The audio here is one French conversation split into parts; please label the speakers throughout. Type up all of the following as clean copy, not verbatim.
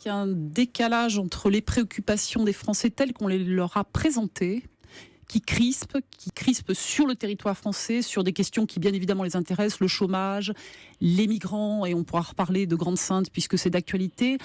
Speaker 1: qu'il y a un décalage entre les préoccupations des Français telles qu'on les leur a présentées, qui crispent sur le territoire français, sur des questions qui bien évidemment les intéressent, le chômage, les migrants, et on pourra reparler de Grande-Synthe puisque c'est d'actualité,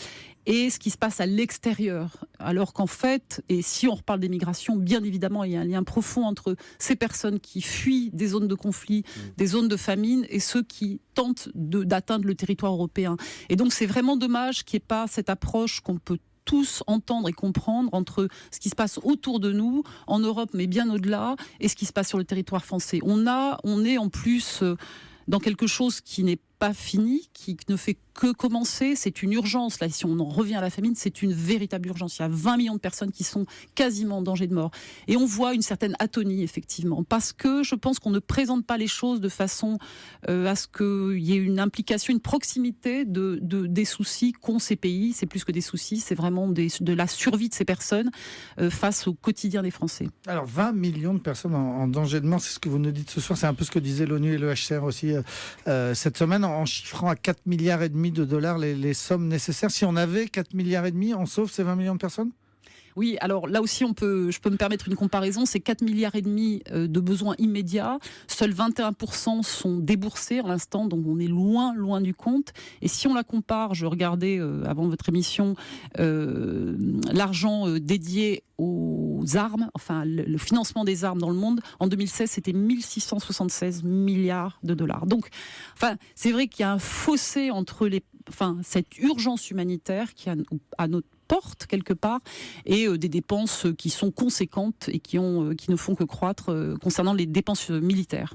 Speaker 1: et ce qui se passe à l'extérieur. Alors qu'en fait, et si on reparle des migrations, bien évidemment, il y a un lien profond entre ces personnes qui fuient des zones de conflit, des zones de famine, et ceux qui tentent d'atteindre le territoire européen. Et donc c'est vraiment dommage qu'il n'y ait pas cette approche qu'on peut tous entendre et comprendre entre ce qui se passe autour de nous, en Europe, mais bien au-delà, et ce qui se passe sur le territoire français. On est en plus dans quelque chose qui n'est pas fini, qui ne fait que commencer. C'est une urgence. Là, si on en revient à la famine, c'est une véritable urgence. Il y a 20 millions de personnes qui sont quasiment en danger de mort. Et on voit une certaine atonie, effectivement, parce que je pense qu'on ne présente pas les choses de façon à ce qu'il y ait une implication, une proximité des soucis qu'ont ces pays. C'est plus que des soucis, c'est vraiment de la survie de ces personnes face au quotidien des Français.
Speaker 2: Alors, 20 millions de personnes en danger de mort, c'est ce que vous nous dites ce soir. C'est un peu ce que disaient l'ONU et le HCR aussi cette semaine, en chiffrant à 4,5 milliards de dollars les sommes nécessaires. Si on avait 4,5 milliards, on sauve ces 20 millions de personnes ?
Speaker 1: Oui, alors là aussi, je peux me permettre une comparaison. C'est 4,5 milliards de besoins immédiats. Seuls 21% sont déboursés à l'instant, donc on est loin du compte. Et si on la compare, je regardais avant votre émission l'argent dédié aux armes, enfin le financement des armes dans le monde. En 2016, c'était 1676 milliards de dollars. Donc, enfin, c'est vrai qu'il y a un fossé entre cette urgence humanitaire qui est à notre porte quelque part, et des dépenses qui sont conséquentes et qui ne font que croître concernant les dépenses militaires.